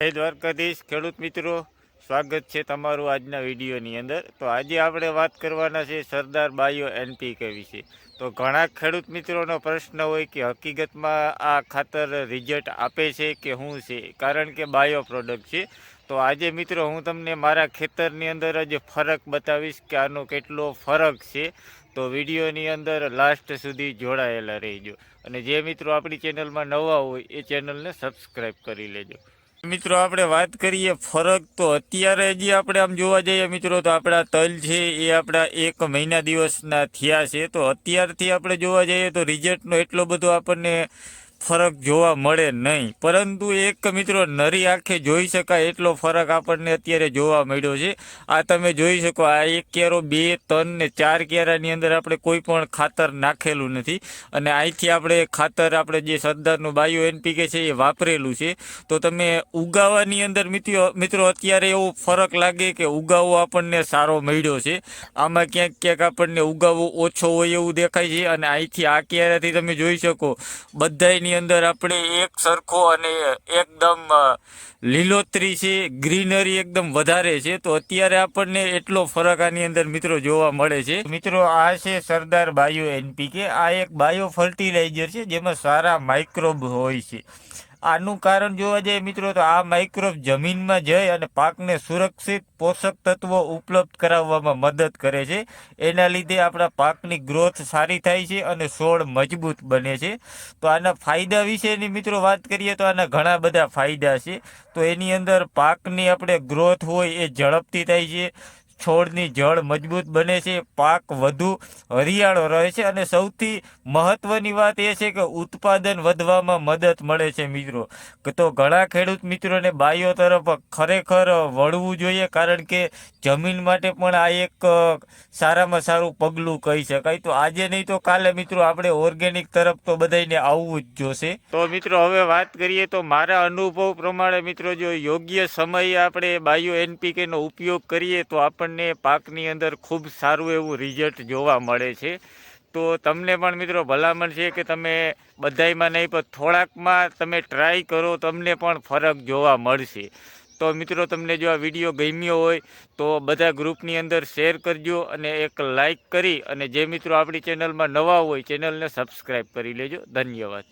જય દ્વારકાધીશ ખેડૂત મિત્રો, સ્વાગત છે તમારું આજના વિડીયોની અંદર. તો આજે આપણે વાત કરવાના છે સરદાર બાયો એનપીકે વિશે. તો ઘણા ખેડૂત મિત્રોનો પ્રશ્ન હોય કે હકીકતમાં આ ખાતર રિઝલ્ટ આપે છે કે શું છે, કારણ કે બાયો પ્રોડક્ટ છે. તો આજે મિત્રો હું તમને મારા ખેતરની અંદર જ ફરક બતાવીશ કે આનો કેટલો ફરક છે. તો વિડીયોની અંદર લાસ્ટ સુધી જોડાયેલા રહેજો. અને જે મિત્રો આપણી ચેનલમાં નવા હોય એ ચેનલને સબસ્ક્રાઈબ કરી લેજો. મિત્રો આપણે વાત કરીએ ફરક, તો અત્યારે જે આપણે આમ જોવા જઈએ મિત્રો, તો આપણા તલ છે એ આપણા 1 મહિના દિવસના થયા છે. તો અત્યારથી આપણે જોવા જઈએ તો રિઝલ્ટનો એટલો બધો આપણને ફરક જોવા મળે નહીં, પરંતુ એક મિત્રો નરી આંખે જોઈ શકાય એટલો ફરક આપણને અત્યારે જોવા મળ્યો છે. આ તમે જોઈ શકો, આ 1 ક્યારો 2 3 ને 4 ક્યારાની અંદર આપણે કોઈ પણ ખાતર નાખેલું નથી. અને અહીંથી આપણે ખાતર આપણે જે સરદારનું બાયો એનપીકે છે એ વાપરેલું છે. તો તમે ઉગાવાની અંદર મિત્રો અત્યારે એવો ફરક લાગે કે ઉગાવો આપણને સારો મળ્યો છે. આમાં ક્યાંક ક્યાંક આપણને ઉગાવો ઓછો હોય એવું દેખાય છે. અને અહીંથી આ ક્યારાથી તમે જોઈ શકો બધાની અંદર આપણે એક સરખો અને એકદમ લીલોતરી છે, ગ્રીનરી એકદમ વધારે છે. તો અત્યારે આપણને એટલો ફરક આની અંદર મિત્રો જોવા મળે છે. મિત્રો આ છે સરદાર બાયો એનપીકે. આ એક બાયો ફર્ટિલાઇઝર છે જેમાં સારા માઇક્રોબ હોય છે. આનું કારણ જોવા જઈએ મિત્રો, તો આ માઇક્રોબ જમીનમાં જઈ અને પાકને સુરક્ષિત પોષક તત્વો ઉપલબ્ધ કરાવવામાં મદદ કરે છે. એના લીધે આપણા પાકની ગ્રોથ સારી થાય છે અને છોડ મજબૂત બને છે. તો આના ફાયદા વિશેની મિત્રો વાત કરીએ તો આના ઘણા બધા ફાયદા છે. તો એની અંદર પાકની આપણે ગ્રોથ હોય એ ઝડપથી થાય છે, છોડની જળ મજબૂત બને છે, પાક વધુ હરિયાળો રહે છે, અને સૌથી મહત્વની વાત એ છે કે ઉત્પાદન વધવામાં મદદ મળે છે મિત્રો. તો ઘણા ખેડૂત મિત્રોને બાયો તરફ ખરેખર વળવું જોઈએ, કારણ કે જમીન માટે પણ આ એક સારામાં સારું પગલું કહી શકાય. તો આજે નહીં તો કાલે મિત્રો આપણે ઓર્ગેનિક તરફ તો બધાને આવવું જ જોશે. તો મિત્રો હવે વાત કરીએ તો મારા અનુભવ પ્રમાણે મિત્રો, જો યોગ્ય સમયે આપણે બાયો એનપીકેનો ઉપયોગ કરીએ તો આપણને પાકની અંદર ખૂબ સારું એવું રિઝલ્ટ જોવા મળે છે. તો તમને પણ મિત્રો ભલામણ છે કે તમે બધાયમાં નહીં પણ થોડાકમાં તમે ટ્રાય કરો, તમને પણ ફરક જોવા મળશે. તો મિત્રો તમને જો આ વિડીયો ગમ્યો હોય તો બધા ગ્રુપની અંદર શેર કરજો, અને એક લાઈક કરી, અને જે મિત્રો આપણી ચેનલમાં નવા હોય ચેનલને સબસ્ક્રાઈબ કરી લેજો. ધન્યવાદ.